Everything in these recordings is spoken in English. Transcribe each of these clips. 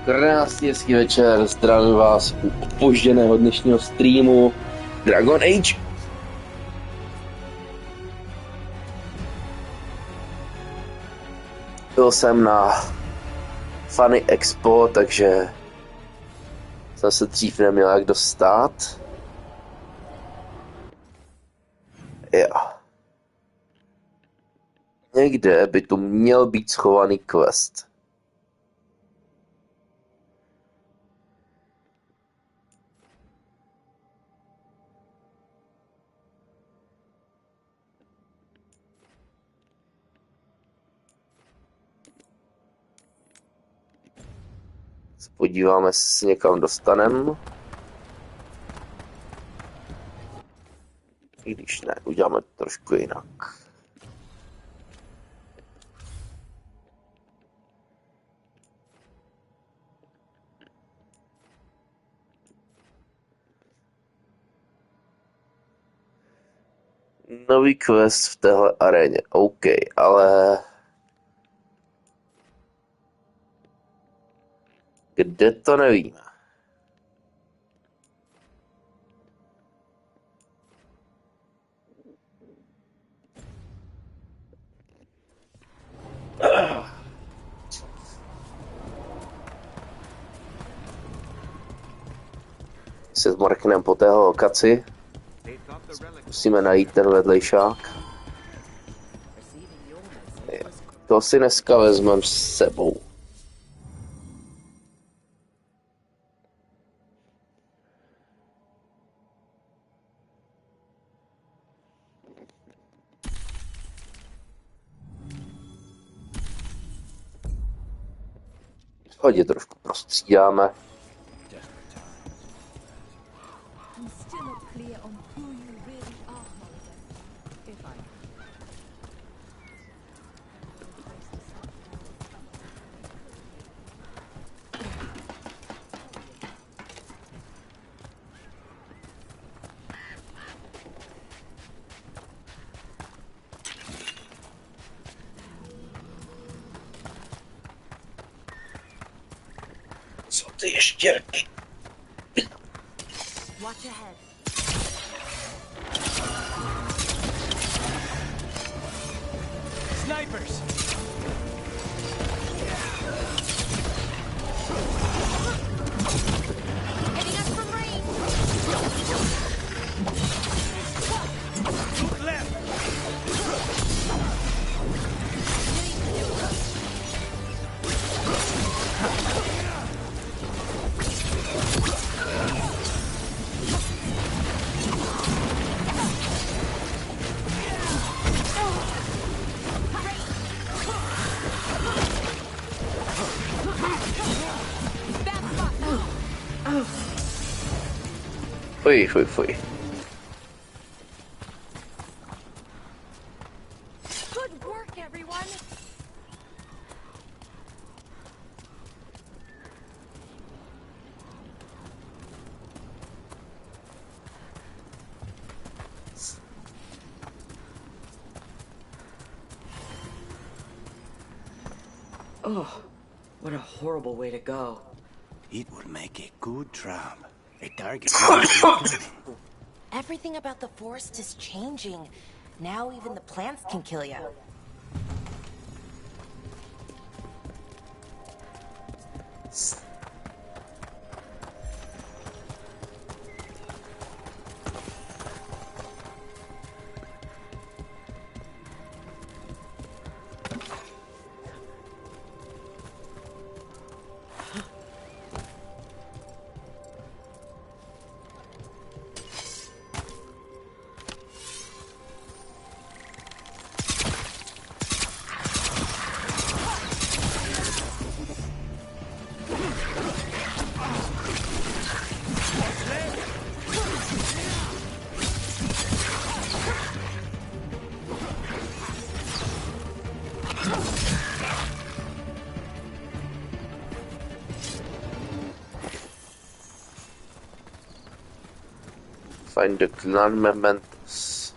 Krásný hezký večer, zdravím vás u opožděného dnešního streamu Dragon Age. Byl jsem na Funny Expo, takže jsem se dřív neměl jak dostat. Jo. Někde by tu měl být schovaný quest. Podíváme, jestli se někam dostaneme. I když ne, uděláme to trošku jinak. Nový quest v téhle aréně, OK, ale... Kde to nevíme. Se zmrkneme po téhle lokaci. Musíme najít ten vedlejšák. To si dneska vezmeme s sebou. Hodně trošku prostřídáme. Co ty ještěrky? Watch ahead. Snipers! Hitting us from range. Left! Fuj. Good work, everyone. Oh, what a horrible way to go. It will make a good trap. A target. Everything about the forest is changing. Now even the plants can kill you. Find the clan mementos.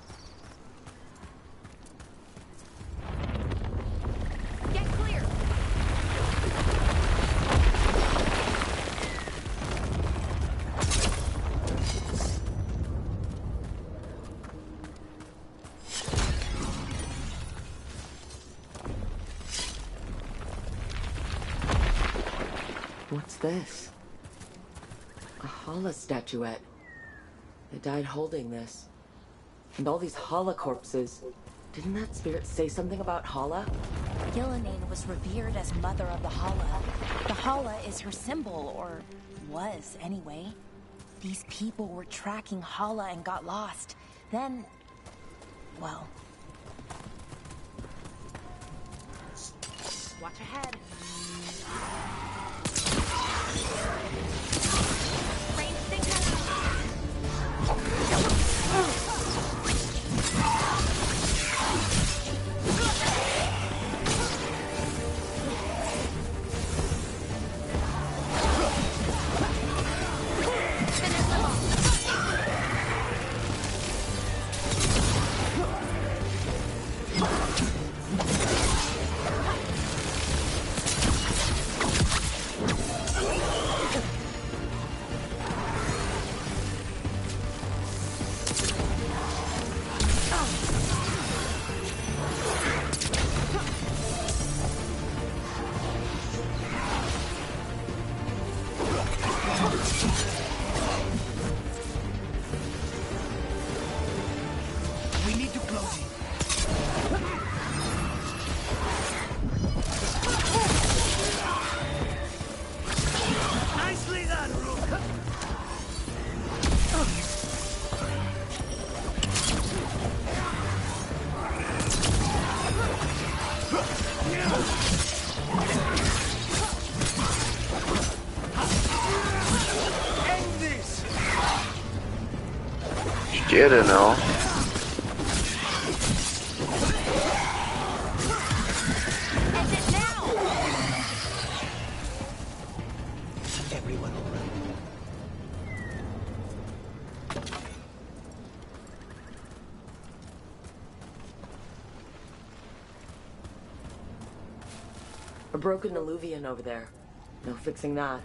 Get clear. What's this? A Hala statuette. They died holding this. And all these Hala corpses. Didn't that spirit say something about Hala? Gillinan was revered as mother of the Hala. The Hala is her symbol, or was anyway. These people were tracking Hala and got lost. Then, well... Watch ahead. Range signal. Get it now. Everyone all right? A broken alluvian over there. No fixing that.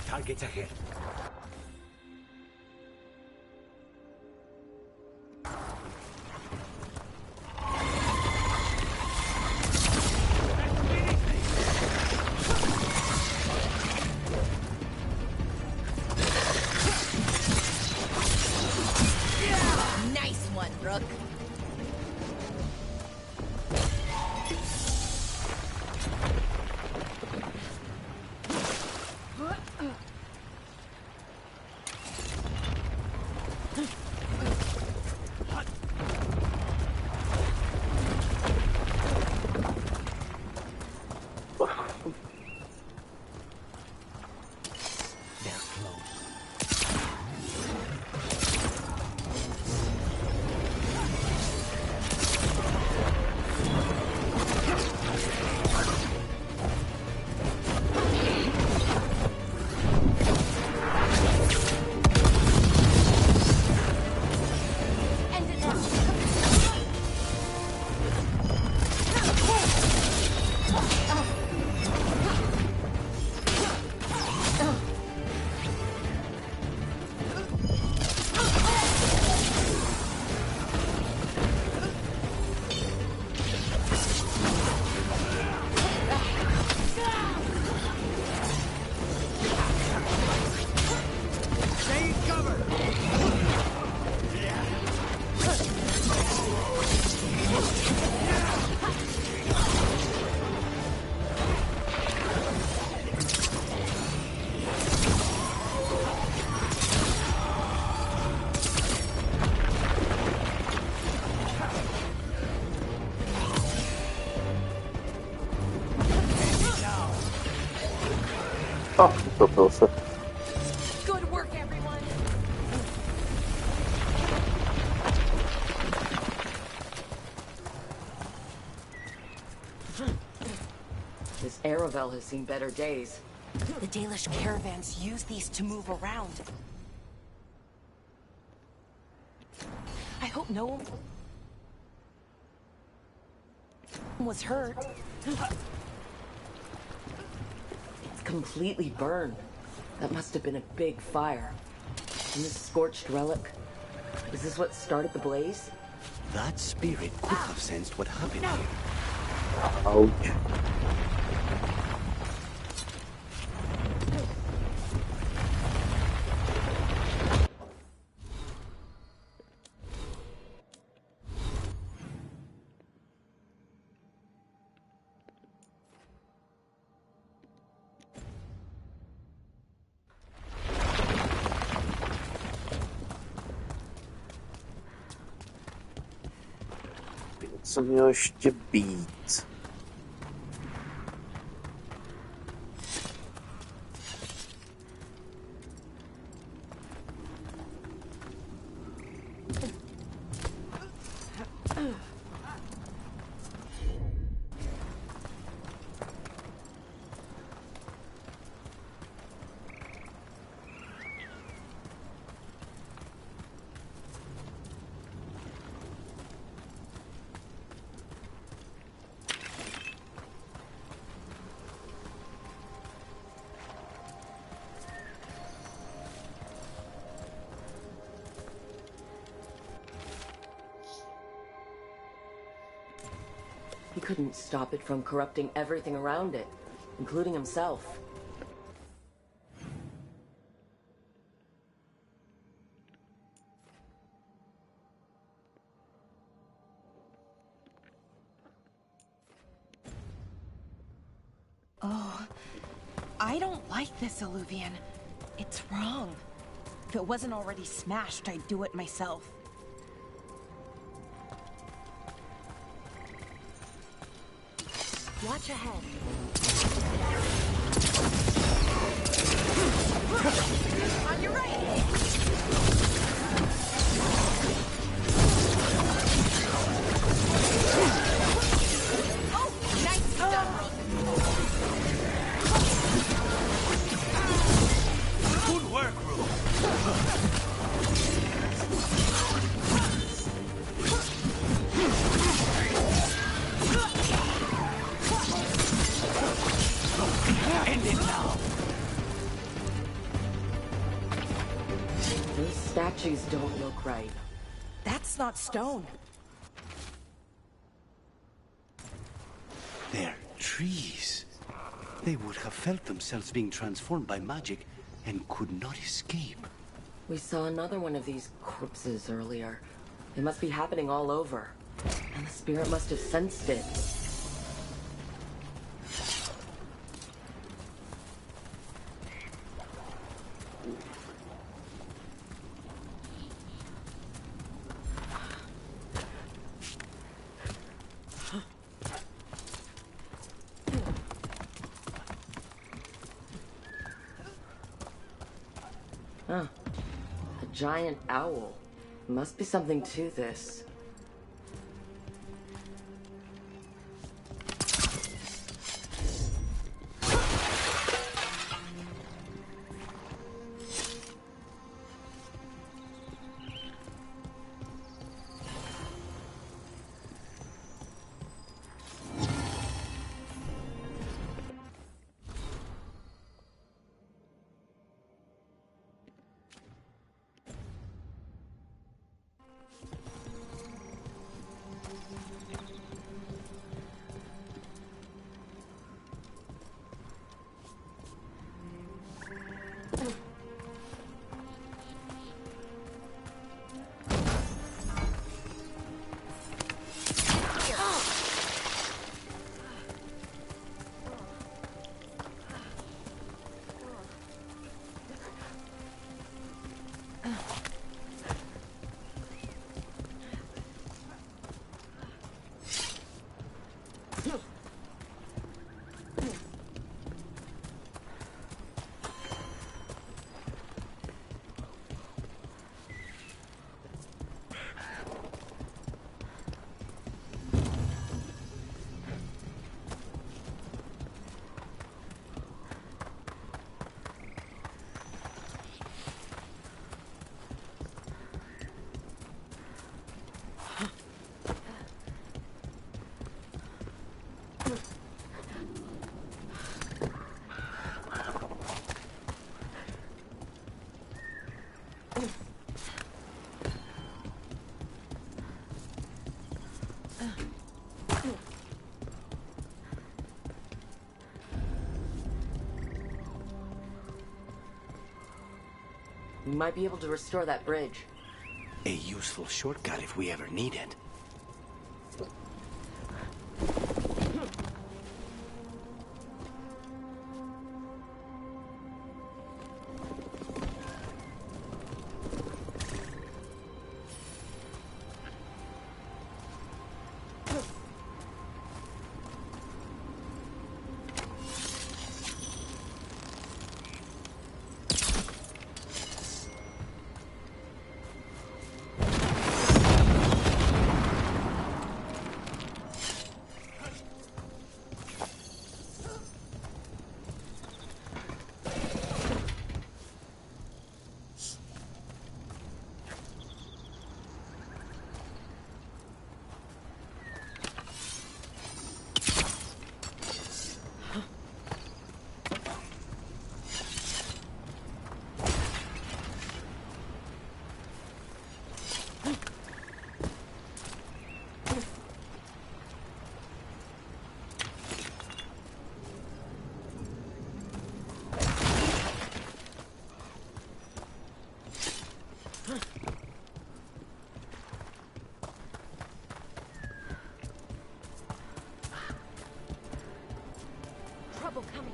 Targets ahead. Nice one, Rook. Oh, so close. Good work, everyone. This Aravel has seen better days. The Dalish caravans use these to move around. I hope no one was hurt. It's completely burned. That must have been a big fire. And this scorched relic, is this what started the blaze? That spirit could have sensed what happened here. Ouch. Co mělo ještě být? He couldn't stop it from corrupting everything around it, including himself. Oh, I don't like this, Illuvian. It's wrong. If it wasn't already smashed, I'd do it myself. Watch ahead. On your right. Oh, nice stuff. Good work, Rue. End it now. These statues don't look right. That's not stone. They're trees. They would have felt themselves being transformed by magic and could not escape. We saw another one of these corpses earlier. It must be happening all over. And the spirit must have sensed it. Huh. A giant owl. Must be something to this. We might be able to restore that bridge. A useful shortcut if we ever need it. Trouble coming.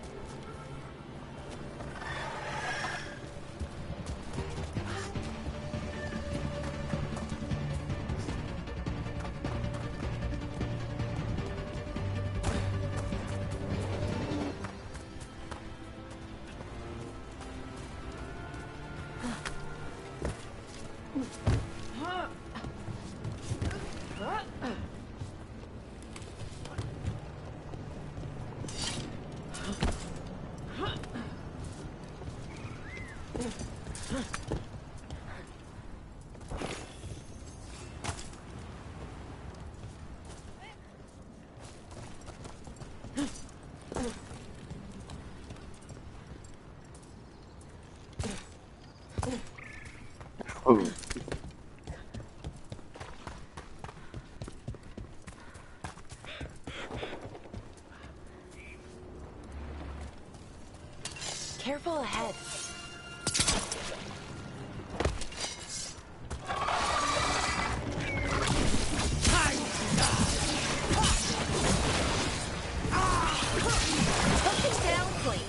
Ooh. Careful ahead. Hook him down, please.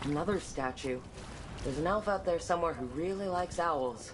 Another statue. There's an elf out there somewhere who really likes owls.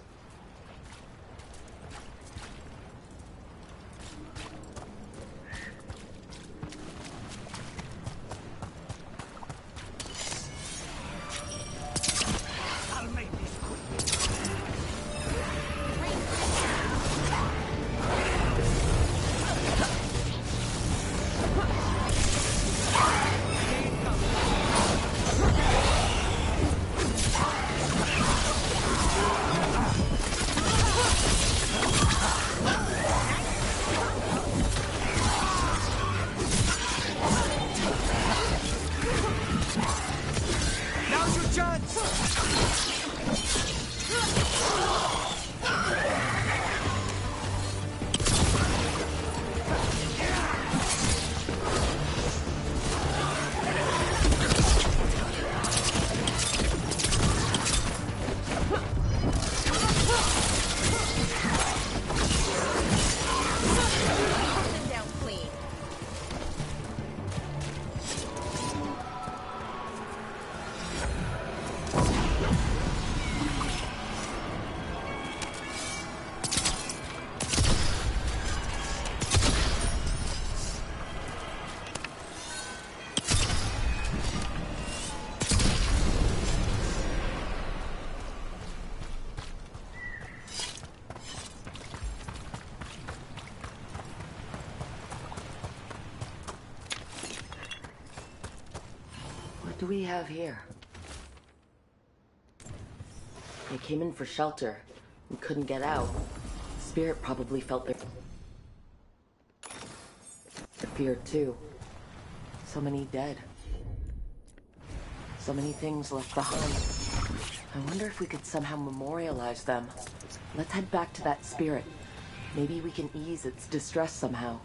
What do we have here? They came in for shelter and couldn't get out. Spirit probably felt their fear too. So many dead. So many things left behind. I wonder if we could somehow memorialize them. Let's head back to that spirit. Maybe we can ease its distress somehow.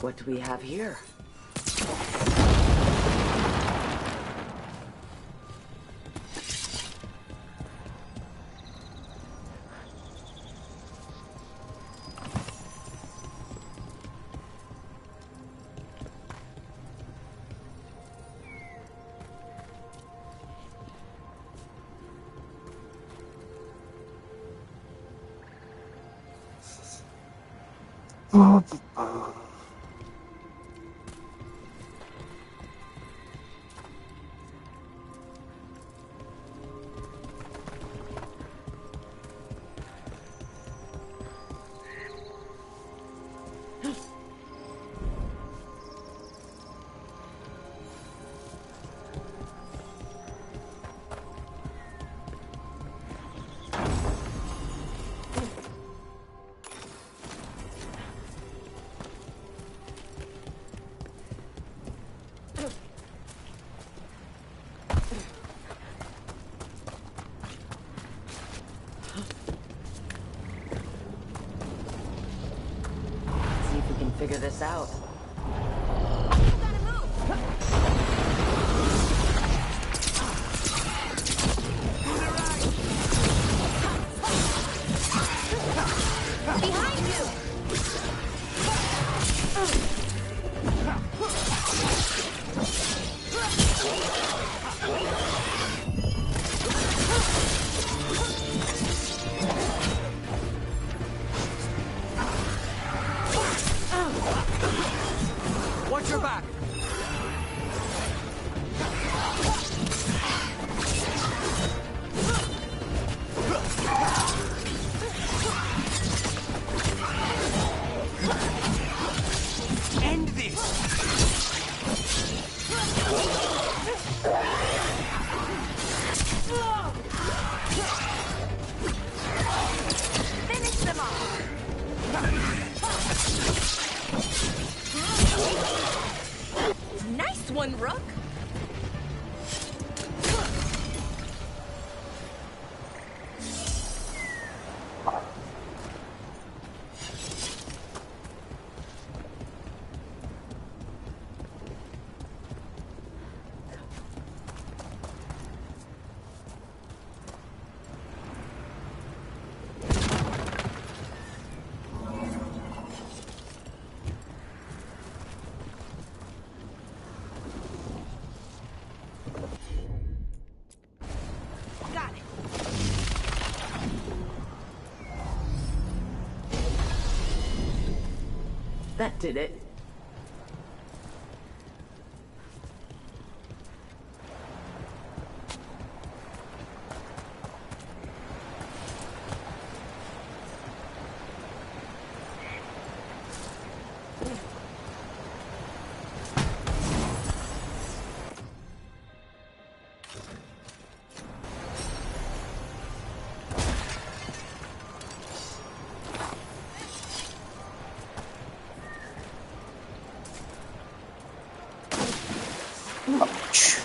What do we have here? Figure this out. Behind you! Nice one, Rook. That did it. Ouch.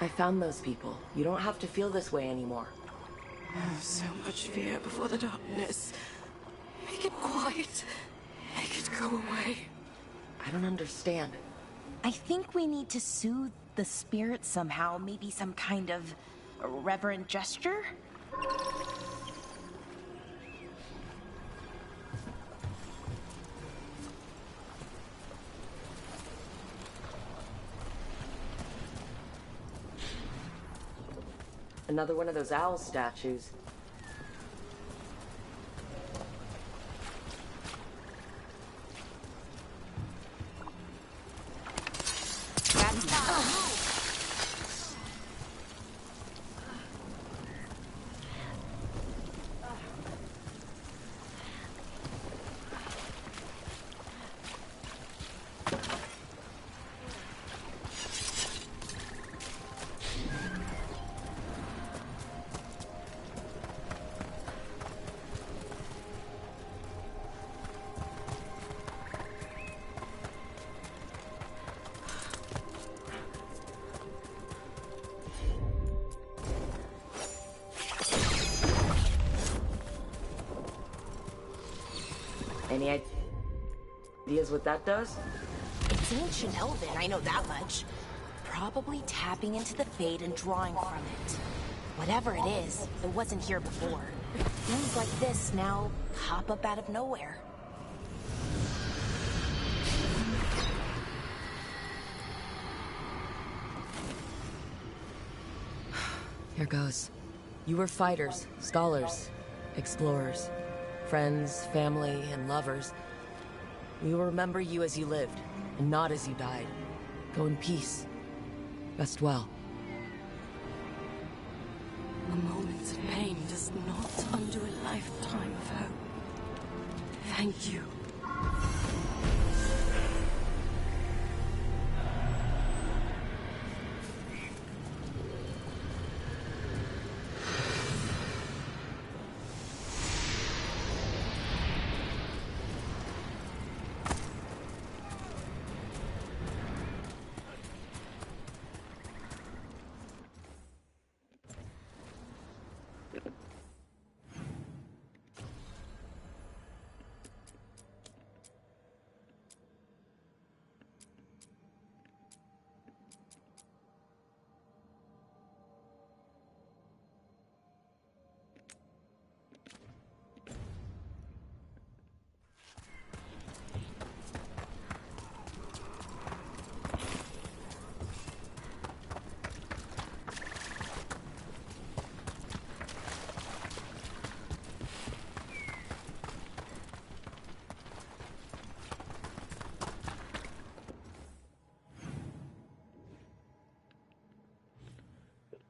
I found those people. You don't have to feel this way anymore. So much fear before the darkness. Make it quiet. Make it go away. I don't understand. I think we need to soothe the spirit somehow. Maybe some kind of reverent gesture? Another one of those owl statues. Any ideas what that does? It's ancient Elven, I know that much. Probably tapping into the Fade and drawing from it. Whatever it is, it wasn't here before. Things like this now pop up out of nowhere. Here goes. You were fighters, scholars, explorers, friends, family, and lovers. We will remember you as you lived, and not as you died. Go in peace. Rest well. A moment's pain does not undo a lifetime of hope. Thank you.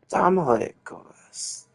Tamhle je quest.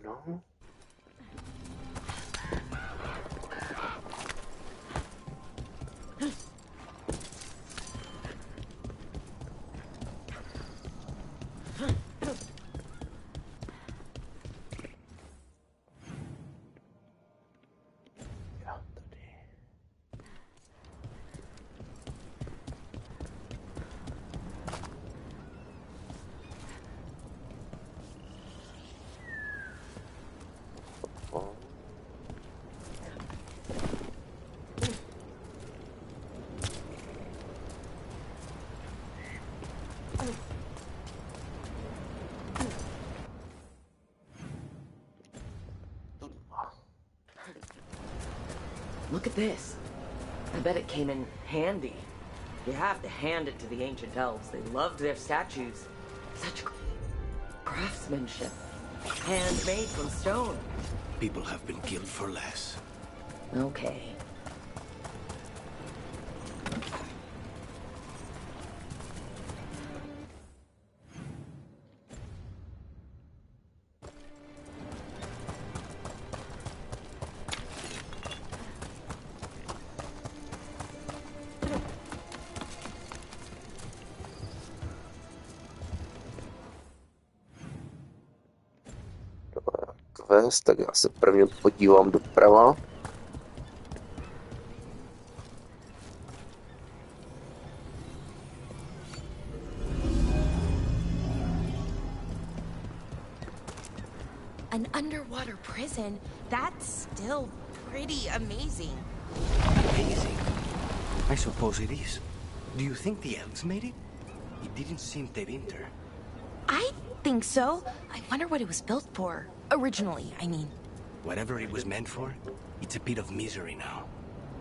No. Look at this. I bet it came in handy. You have to hand it to the ancient elves. They loved their statues. Such craftsmanship. Handmade from stone. People have been killed for less. Okay. Quest, tak já se prvně podívám doprava. An underwater prison? That's still pretty amazing. Amazing. I suppose it is. Do you think the elves made it? It didn't seem to enter. I think so. I wonder what it was built for. Originally, I mean. Whatever it was meant for, it's a pit of misery now.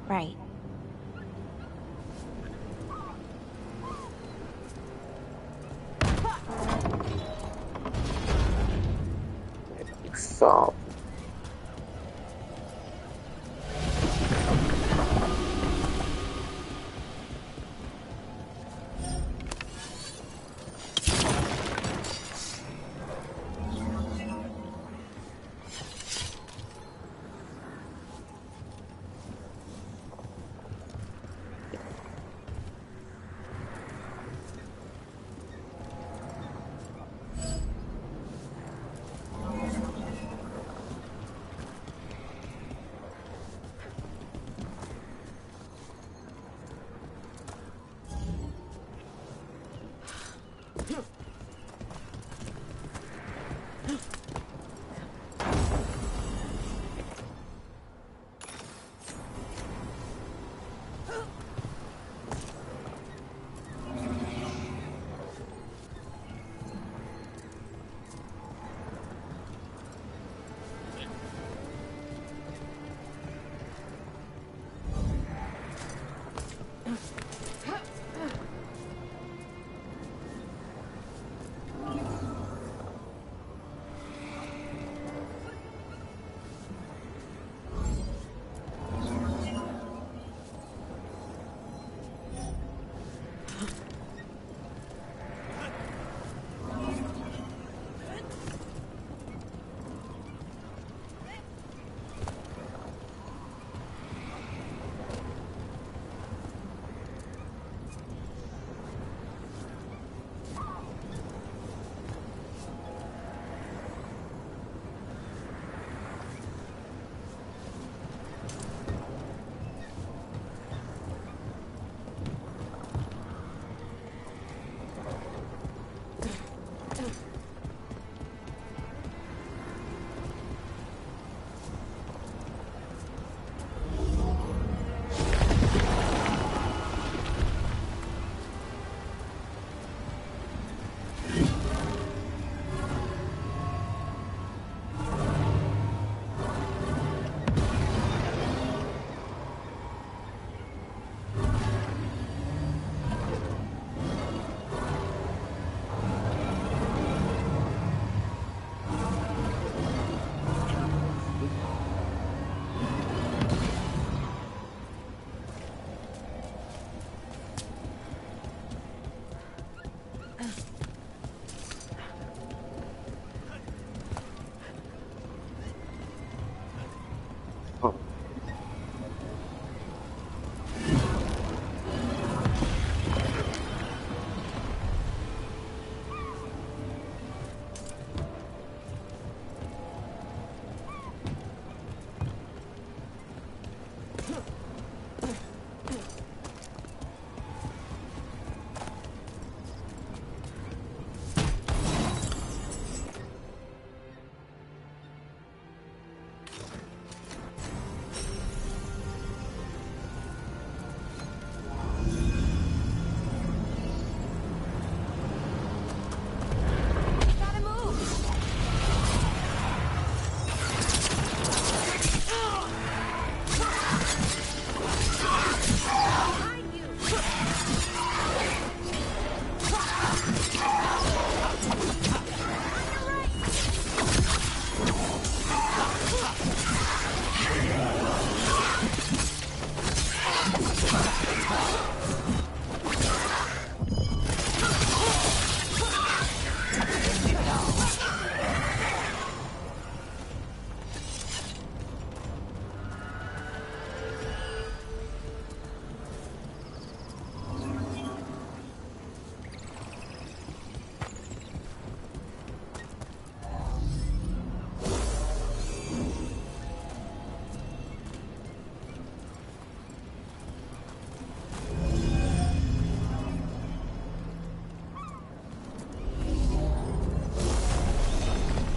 Right. Stop.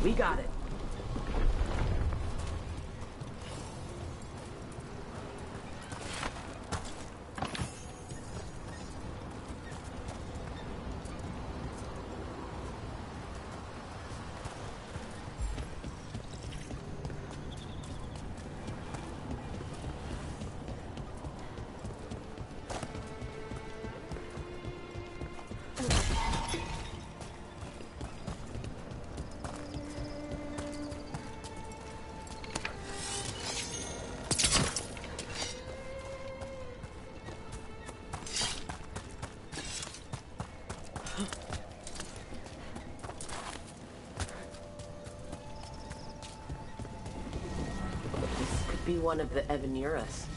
We got it. Be one of the Evaneras.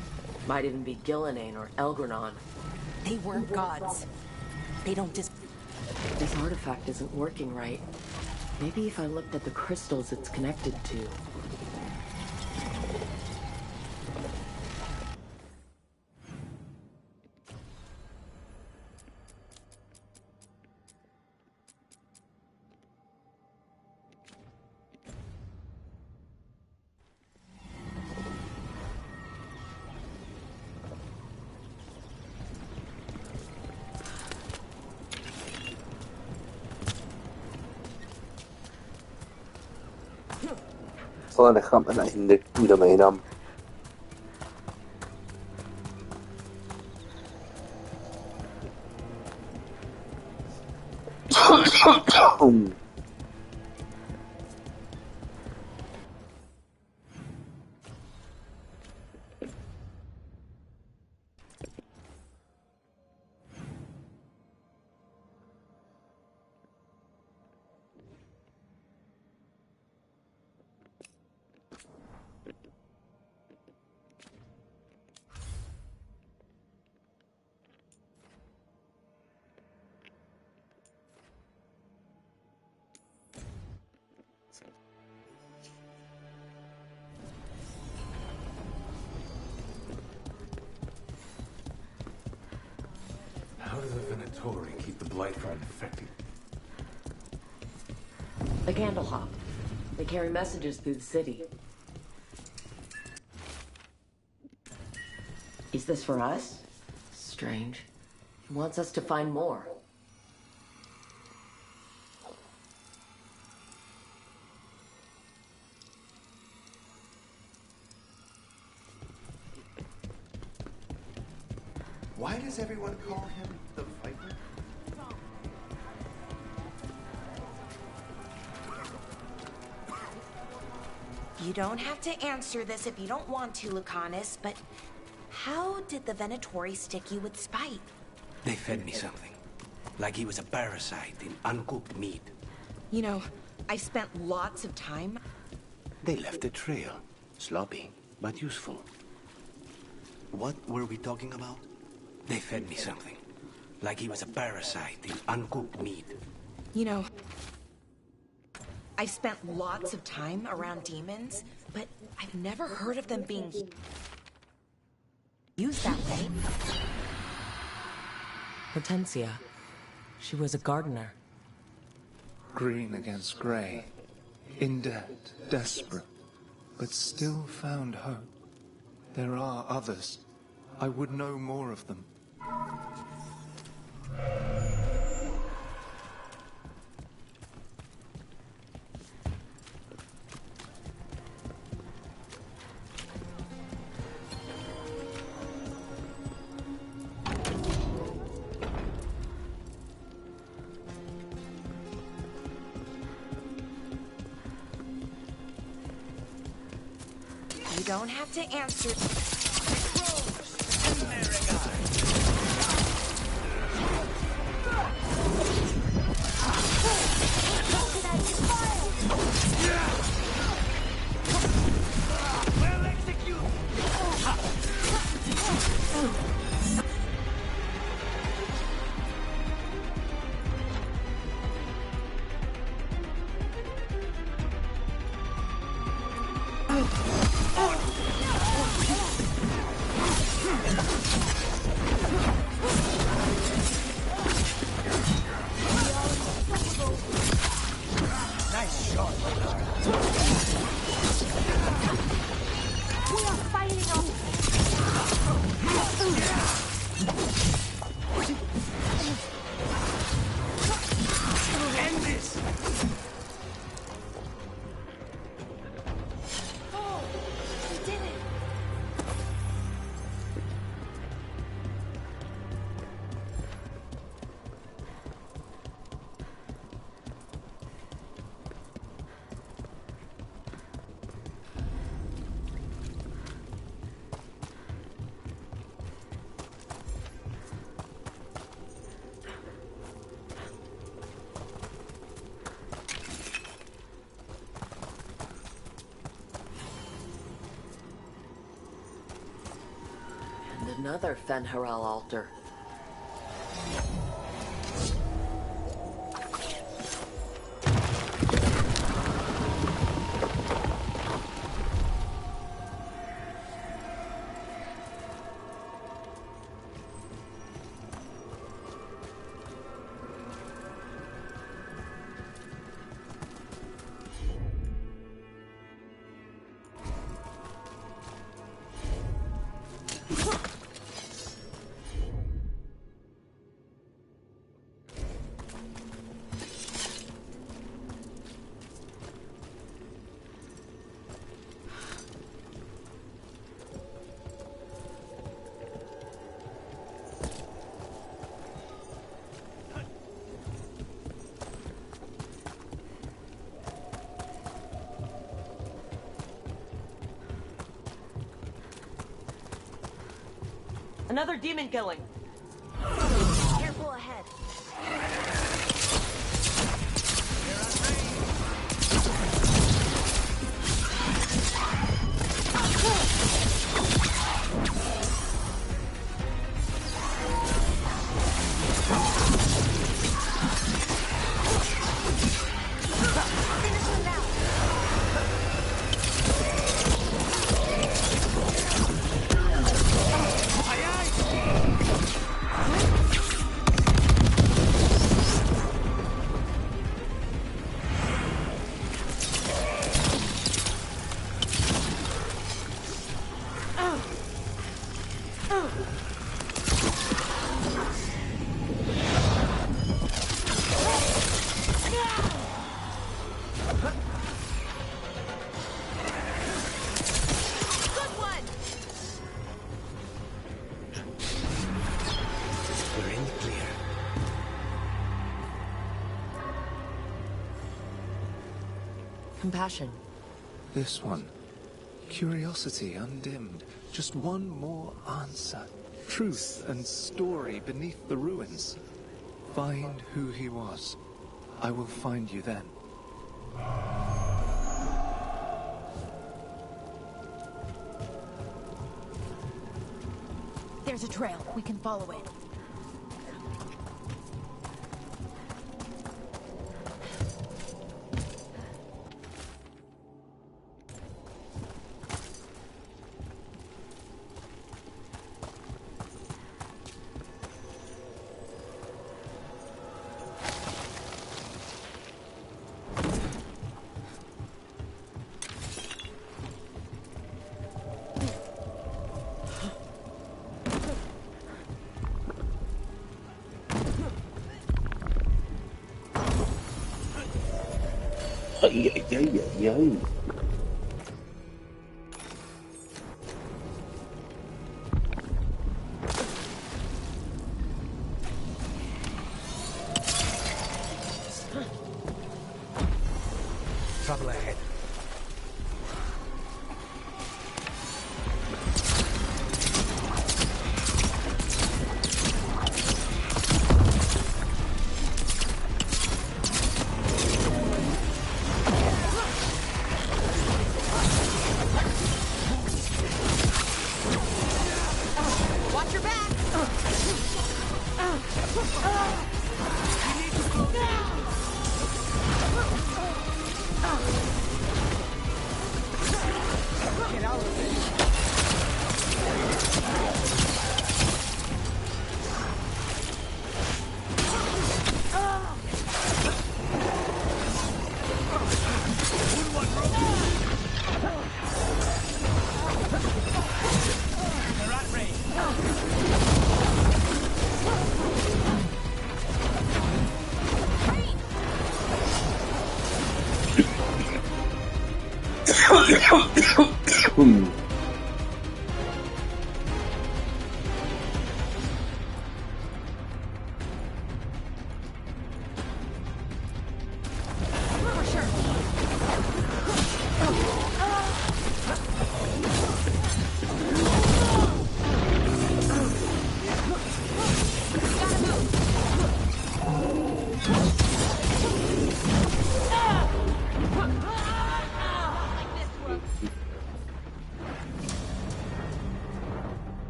Might even be Gillenane or Elgranon. They weren't gods. They don't This artifact isn't working right. Maybe if I looked at the crystals it's connected to. Ale necháme na jindy, půjdeme jinam. How do the Venatori keep the blight from infecting? The Candlehop. They carry messages through the city. Is this for us? Strange. He wants us to find more. Why does everyone call him the Viper? You don't have to answer this if you don't want to, Lucanus, but how did the Venatori stick you with spite? They fed me something. Like he was a parasite in uncooked meat. You know, I've spent lots of time. They left a trail. Sloppy, but useful. What were we talking about? They fed me something. Like he was a parasite in uncooked meat. You know, I've spent lots of time around demons, but I've never heard of them being used that way. Hortensia. She was a gardener. Green against grey. In debt, desperate, but still found hope. There are others. I would know more of them. You don't have to answer. Nice shot, Veilguard. We are fighting off. End this! Oh, we did it. And another Fen'Harel altar. Another demon killing. Careful ahead. Finish him now. Good one. We're in the clear. Compassion. This one. Curiosity undimmed. Just one more answer. Truth and story beneath the ruins. Find who he was. I will find you then. There's a trail. We can follow it. Ay, ay, ay, ay, ay. Trouble ahead. Watch your back.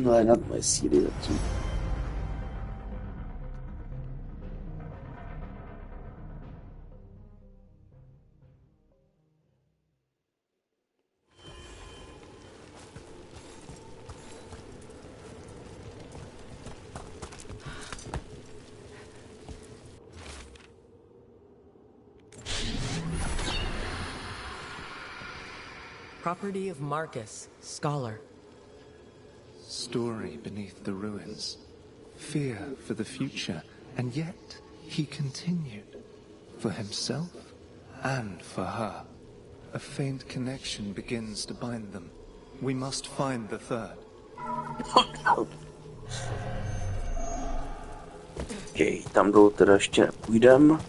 No, nad moje síly zatím. Property of Marcus, scholar. Story beneath the ruins. Fear for the future. And yet, he continued. For himself and for her. A faint connection begins to bind them. We must find the third. Okay, tam dolů teda ještě nepůjdem.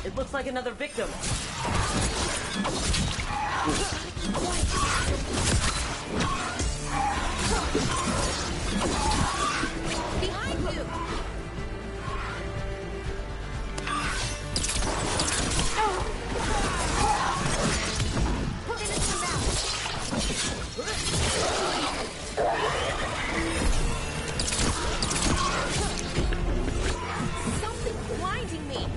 It looks like another victim. Behind you! Finish him out! Something's blinding me!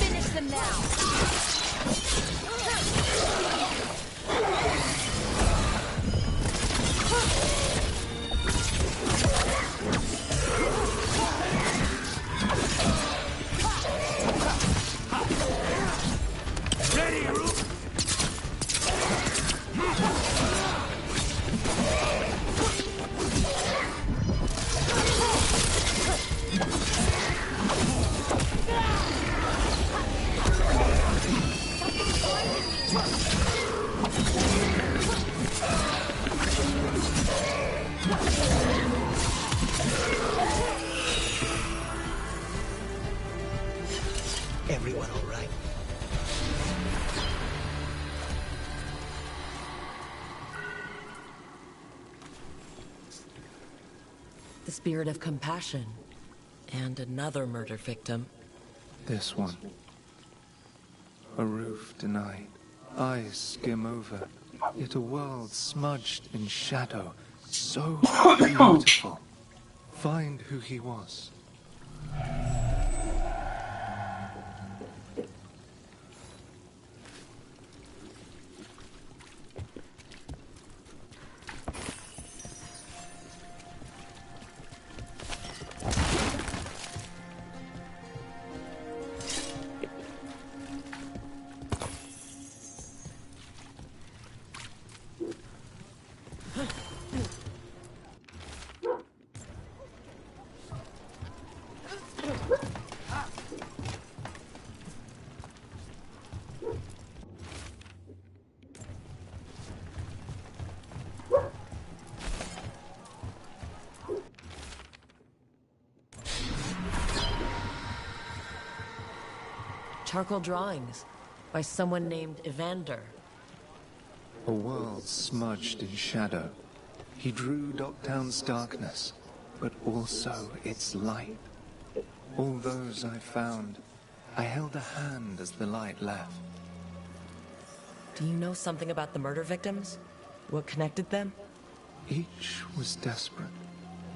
Finish them now! Everyone all right? The spirit of compassion. And another murder victim. This one. A roof denied. Eyes skim over. Yet a world smudged in shadow. So beautiful. Find who he was. Charcoal drawings by someone named Evander. A world smudged in shadow. He drew Docktown's darkness, but also its light. All those I found, I held a hand as the light left. Do you know something about the murder victims? What connected them? Each was desperate.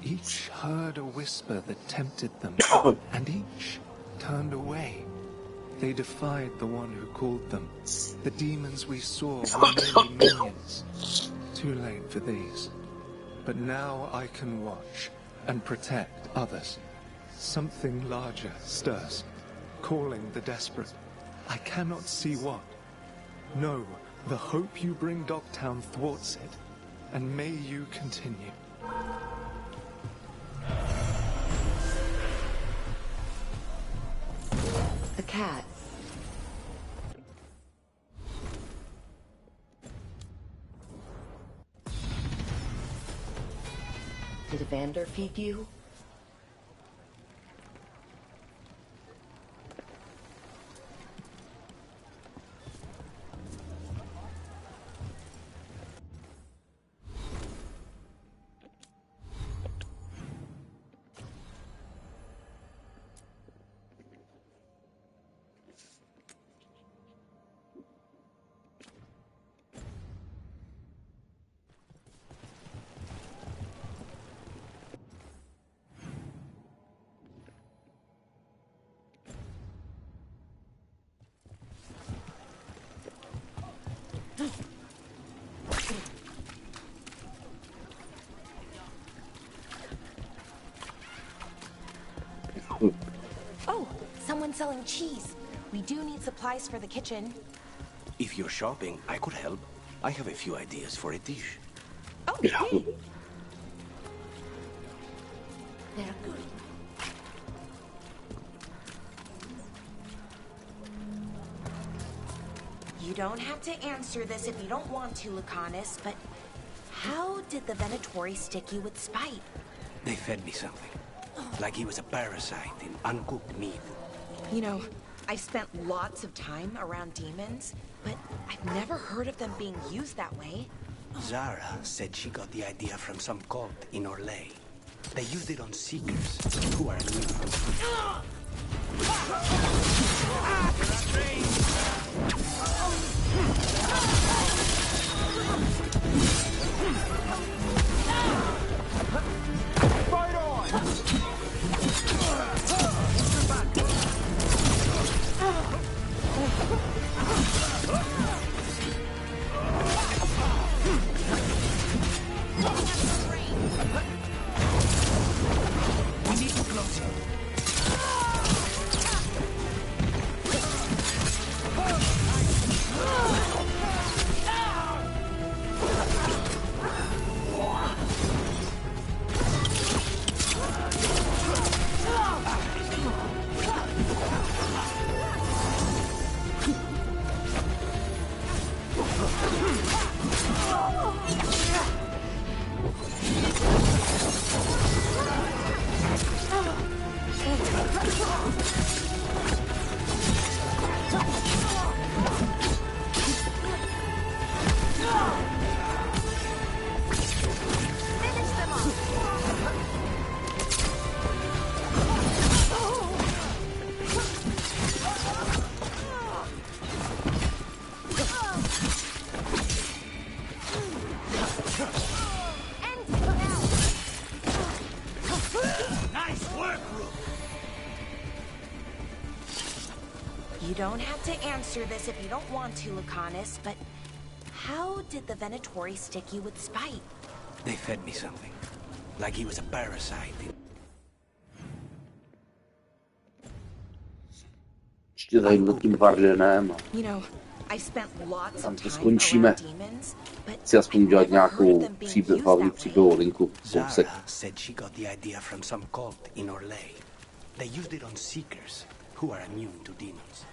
Each heard a whisper that tempted them, and each turned away. They defied the one who called them. The demons we saw were merely minions. Too late for these. But now I can watch and protect others. Something larger stirs, calling the desperate. I cannot see what. No, the hope you bring Docktown thwarts it, and may you continue. A cat. Did Evander feed you? Oh, someone's selling cheese. We do need supplies for the kitchen. If you're shopping, I could help. I have a few ideas for a dish. Oh, hey. They're good. You don't have to answer this if you don't want to, Lucanus, but how did the Venatori stick you with spite? They fed me something. Like he was a parasite in uncooked meat. You know, I've spent lots of time around demons, but I've never heard of them being used that way. Zara said she got the idea from some cult in Orlais. They used it on seekers who are new. Fight on! We need to close him. You don't have to answer this if you don't want to, Lucanus, but how did the Venatori stick you with spite? They fed me something. Like he was a parasite in... Ještě tady tím Vardenem. You know, I spent lots Tam of to time skončíme. around demons, but Chci aspoň I've udělat never heard of nějakou them being příběh, used hlavní that příběh way. linku. Kousek. Zara said she got the idea from some cult in Orlais. They used it on seekers who are immune to demons.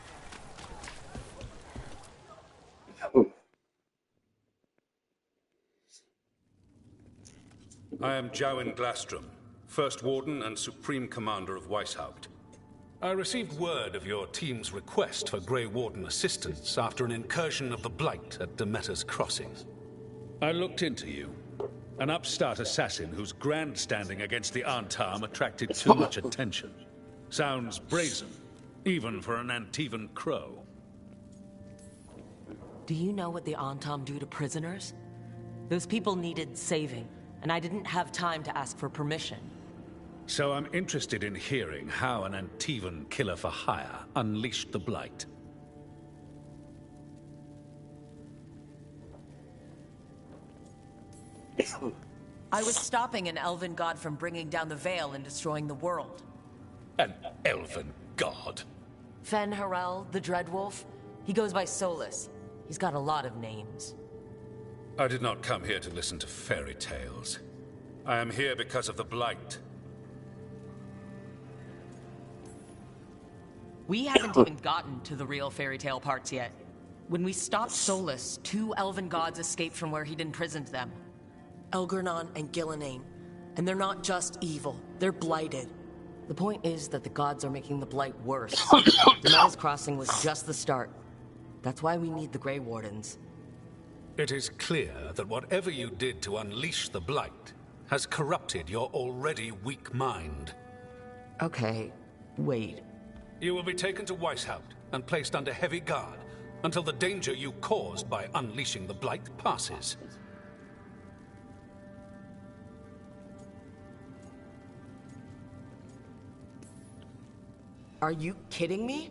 I am Jowin Glastrom, First Warden and Supreme Commander of Weishaupt. I received word of your team's request for Grey Warden assistance after an incursion of the Blight at Demeter's Crossing. I looked into you. An upstart assassin whose grandstanding against the Antam attracted too much attention. Sounds brazen, even for an Antivan crow. Do you know what the Antam do to prisoners? Those people needed saving, and I didn't have time to ask for permission. So I'm interested in hearing how an Antivan killer for hire unleashed the Blight. I was stopping an elven god from bringing down the Veil and destroying the world. An elven god? Fen Harel, the Dreadwolf. He goes by Solus. He's got a lot of names. I did not come here to listen to fairy tales. I am here because of the Blight. We haven't even gotten to the real fairy tale parts yet. When we stopped Solus, 2 elven gods escaped from where he'd imprisoned them. Elgernon and Gillenane. And they're not just evil, they're blighted. The point is that the gods are making the Blight worse. Demeter's Crossing was just the start. That's why we need the Grey Wardens. It is clear that whatever you did to unleash the Blight has corrupted your already weak mind. Okay, wait. You will be taken to Weishaupt and placed under heavy guard until the danger you caused by unleashing the Blight passes. Are you kidding me?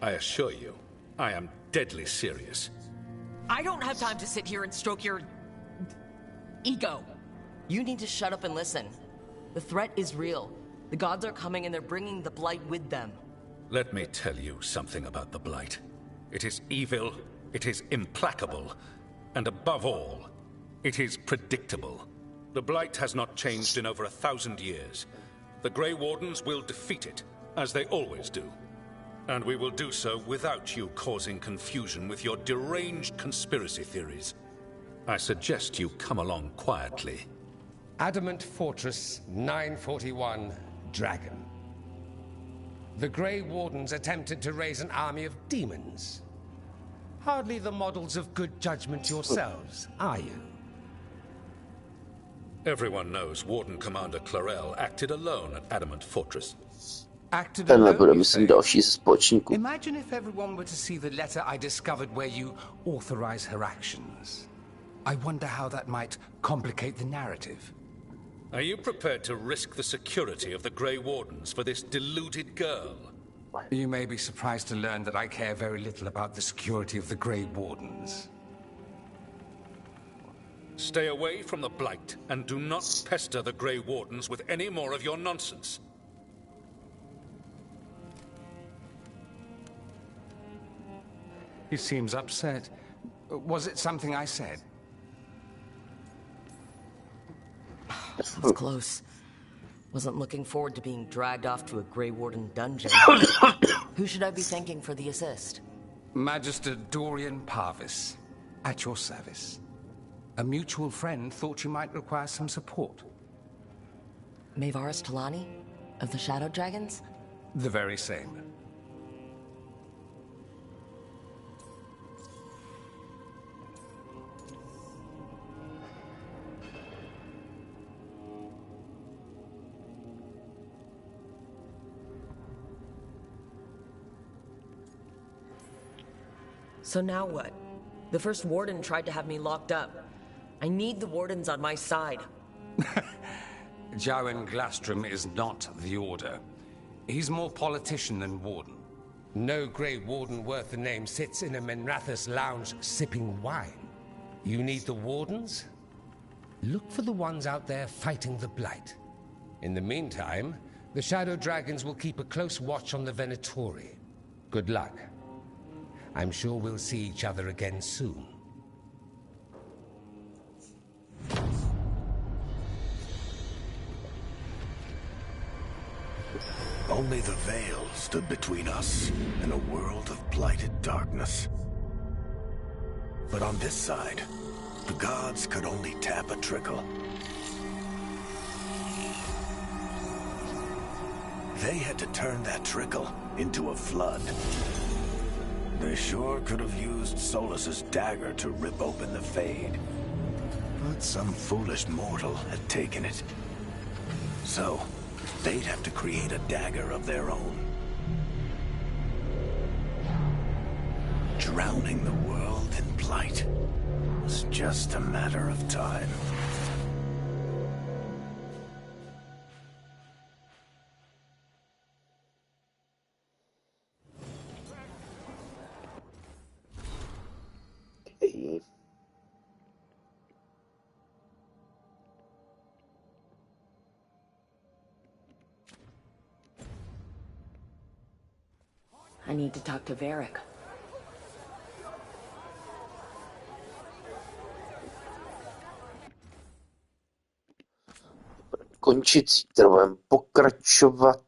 I assure you, I am deadly serious. I don't have time to sit here and stroke your... ego. You need to shut up and listen. The threat is real. The gods are coming and they're bringing the Blight with them. Let me tell you something about the Blight. It is evil, it is implacable, and above all, it is predictable. The Blight has not changed in over 1,000 years. The Grey Wardens will defeat it, as they always do. And we will do so without you causing confusion with your deranged conspiracy theories. I suggest you come along quietly. Adamant Fortress 941, Dragon. The Grey Wardens attempted to raise an army of demons. Hardly the models of good judgment yourselves, are you? Everyone knows Warden Commander Clarel acted alone at Adamant Fortress. Acted Tenhle bude, alone, you myslím, say? další ze společníků. Imagine if everyone were to see the letter I discovered where you authorize her actions. I wonder how that might complicate the narrative. Are you prepared to risk the security of the Grey Wardens for this deluded girl? You may be surprised to learn that I care very little about the security of the Grey Wardens. Stay away from the Blight, and do not pester the Grey Wardens with any more of your nonsense. He seems upset. Was it something I said? It was close. Wasn't looking forward to being dragged off to a Grey Warden dungeon. Who should I be thanking for the assist? Magister Dorian Parvis, at your service. A mutual friend thought you might require some support. Maevaris Talani? Of the Shadow Dragons? The very same. So now what? The first warden tried to have me locked up. I need the wardens on my side. Jowen Glastrom is not the Order. He's more politician than warden. No Grey Warden worth the name sits in a Menrathus lounge sipping wine. You need the wardens? Look for the ones out there fighting the Blight. In the meantime, the Shadow Dragons will keep a close watch on the Venatori. Good luck. I'm sure we'll see each other again soon. Only the Veil stood between us and a world of blighted darkness. But on this side, the gods could only tap a trickle. They had to turn that trickle into a flood. They sure could have used Solus's dagger to rip open the Fade. But some foolish mortal had taken it. So, they'd have to create a dagger of their own. Drowning the world in blight was just a matter of time. Okay. I need to talk to Varric. Končit zítra, budeme pokračovat.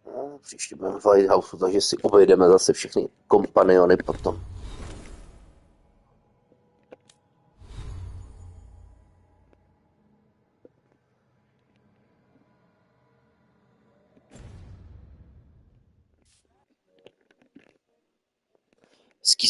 No, příště budeme v Lighthouse, takže si obejdeme zase všechny kompaniony potom. Hezký